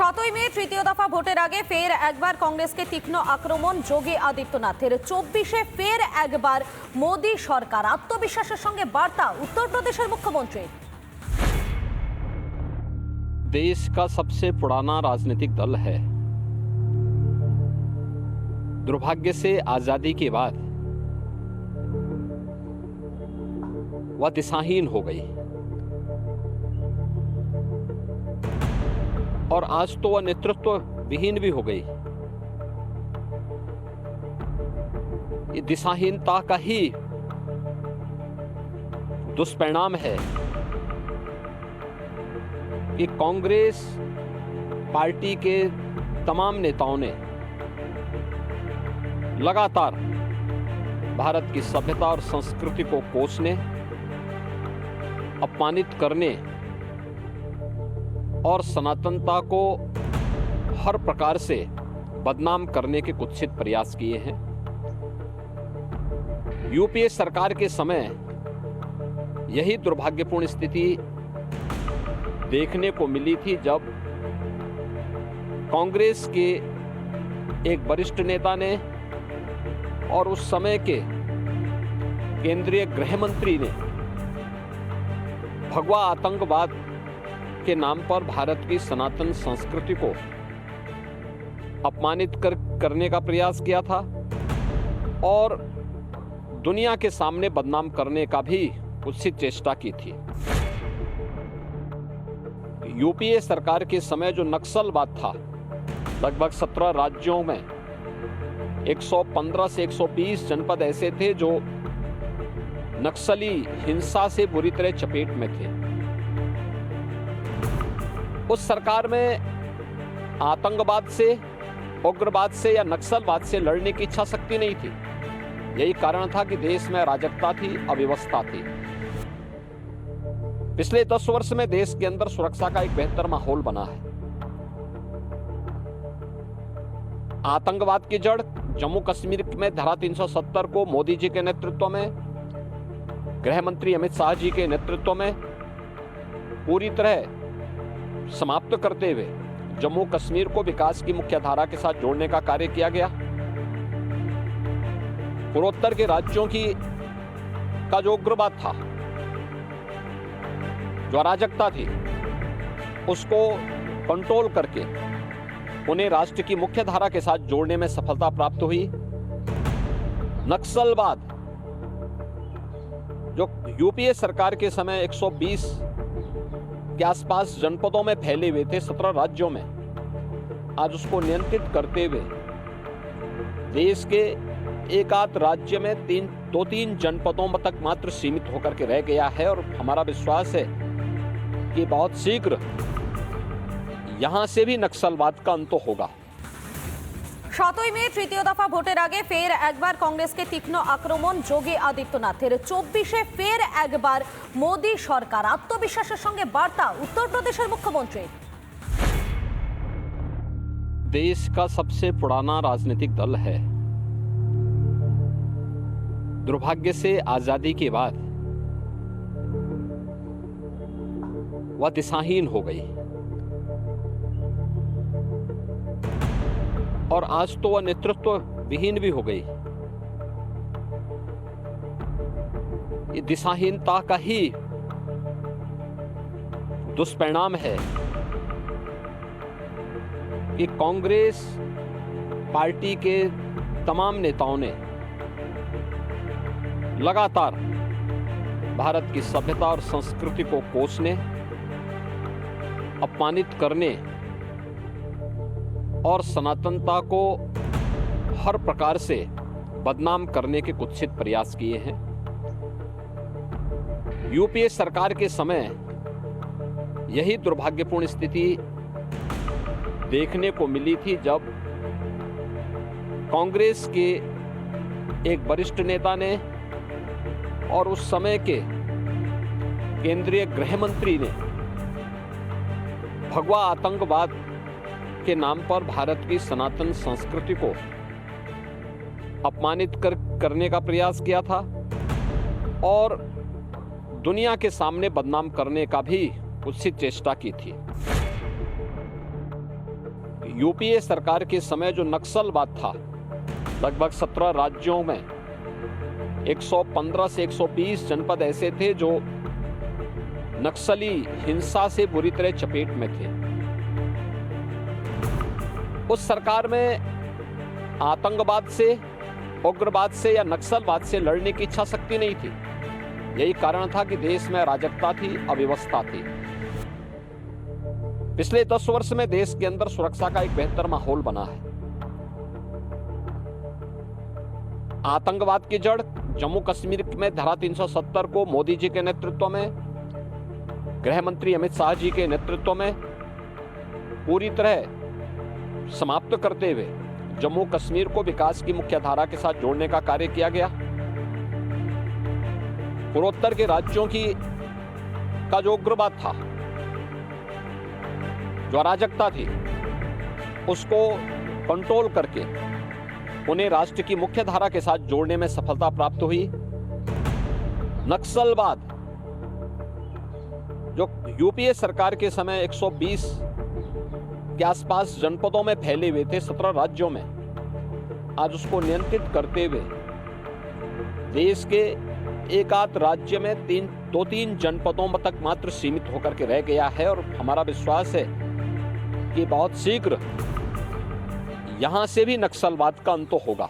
7ই মে তৃতীয় দফা ভোটের আগে ফের একবার কংগ্রেসকে তীক্ষ্ণ আক্রমণ যোগী আদিত্যনাথের। 24-এ ফের একবার মোদী সরকার, আত্মবিশ্বাসের সঙ্গে বার্তা উত্তরপ্রদেশের মুখ্যমন্ত্রী। देश का सबसे पुराना राजनीतिक दल है। दुर्भाग्य से आजादी के बाद वह दिशाहीन हो गई और आज तो वह नेतृत्व विहीन भी हो गई। ये दिशाहीनता का ही दुष्परिणाम है कि कांग्रेस पार्टी के तमाम नेताओं ने लगातार भारत की सभ्यता और संस्कृति को कोसने, अपमानित करने और सनातनता को हर प्रकार से बदनाम करने के कुत्सित प्रयास किए हैं। यूपीए सरकार के समय यही दुर्भाग्यपूर्ण स्थिति देखने को मिली थी जब कांग्रेस के एक वरिष्ठ नेता ने और उस समय के केंद्रीय गृह मंत्री ने भगवा आतंकवाद के नाम पर भारत की सनातन संस्कृति को अपमानित करने का प्रयास किया था और दुनिया के सामने बदनाम करने का भी कुत्सित चेष्टा की थी। यूपीए सरकार के समय जो नक्सलवाद था, लगभग 17 राज्यों में 115 से 120 जनपद ऐसे थे जो नक्सली हिंसा से बुरी तरह चपेट में थे। उस सरकार में आतंकवाद से, उग्रवाद से या नक्सलवाद से लड़ने की इच्छा शक्ति नहीं थी। यही कारण था कि देश में अराजकता थी, अव्यवस्था थी। पिछले 10 वर्ष में देश के अंदर सुरक्षा का एक बेहतर माहौल बना है। आतंकवाद की जड़ जम्मू कश्मीर में धारा 370 को मोदी जी के नेतृत्व में, गृह मंत्री अमित शाह जी के नेतृत्व में पूरी तरह समाप्त करते हुए जम्मू कश्मीर को विकास की मुख्य धारा के साथ जोड़ने का कार्य किया गया। पूर्वोत्तर के राज्यों का जो उग्रवाद था, जो अराजकता थी, उसको कंट्रोल करके उन्हें राष्ट्र की मुख्य धारा के साथ जोड़ने में सफलता प्राप्त हुई। नक्सलवाद जो यूपीए सरकार के समय 120 के आसपास जनपदों में फैले हुए थे, 17 राज्यों में, आज उसको नियंत्रित करते हुए देश के एक आध राज्य में 2-3 जनपदों तक मात्र सीमित होकर के रह गया है। और हमारा विश्वास है कि बहुत शीघ्र यहां से भी नक्सलवाद का अंत होगा। 7ই মে তৃতীয় দফা ভোটের আগে ফের একবার কংগ্রেসকে তীক্ষ্ণ আক্রমণ যোগী আদিত্যনাথের। 24-এ ফের একবার মোদী সরকার, আত্মবিশ্বাসের সঙ্গে বার্তা উত্তরপ্রদেশের মুখ্যমন্ত্রী। देश का सबसे पुराना राजनीतिक दल है। दुर्भाग्य से आजादी के बाद वह दिशाहीन हो गई और आज तो वह नेतृत्व विहीन भी हो गई। ये दिशाहीनता का ही दुष्परिणाम है कि कांग्रेस पार्टी के तमाम नेताओं ने लगातार भारत की सभ्यता और संस्कृति को कोसने, अपमानित करने और सनातनता को हर प्रकार से बदनाम करने के कुत्सित प्रयास किए हैं। यूपीए सरकार के समय यही दुर्भाग्यपूर्ण स्थिति देखने को मिली थी जब कांग्रेस के एक वरिष्ठ नेता ने और उस समय के केंद्रीय गृह मंत्री ने भगवा आतंकवाद के नाम पर भारत की सनातन संस्कृति को अपमानित करने का प्रयास किया था और दुनिया के सामने बदनाम करने का भी कुत्सित चेष्टा की थी। यूपीए सरकार के समय जो नक्सलवाद था, लगभग 17 राज्यों में 115 से 120 जनपद ऐसे थे जो नक्सली हिंसा से बुरी तरह चपेट में थे। उस सरकार में आतंकवाद से, उग्रवाद से या नक्सलवाद से लड़ने की इच्छा शक्ति नहीं थी। यही कारण था कि देश में अराजकता थी, अव्यवस्था थी। पिछले 10 वर्ष में देश के अंदर सुरक्षा का एक बेहतर माहौल बना है। आतंकवाद की जड़ जम्मू कश्मीर में धारा 370 को मोदी जी के नेतृत्व में, गृह मंत्री अमित शाह जी के नेतृत्व में पूरी तरह समाप्त करते हुए जम्मू कश्मीर को विकास की मुख्य धारा के साथ जोड़ने का कार्य किया गया। पूर्वोत्तर के राज्यों का जो उग्रवाद था, जो अराजकता थी, उसको कंट्रोल करके उन्हें राष्ट्र की मुख्य धारा के साथ जोड़ने में सफलता प्राप्त हुई। नक्सलवाद जो यूपीए सरकार के समय 120 के आसपास जनपदों में फैले हुए थे 17 राज्यों में, आज उसको नियंत्रित करते हुए देश के एक आध राज्य में 2-3 जनपदों तक मात्र सीमित होकर के रह गया है। और हमारा विश्वास है कि बहुत शीघ्र यहां से भी नक्सलवाद का अंत होगा।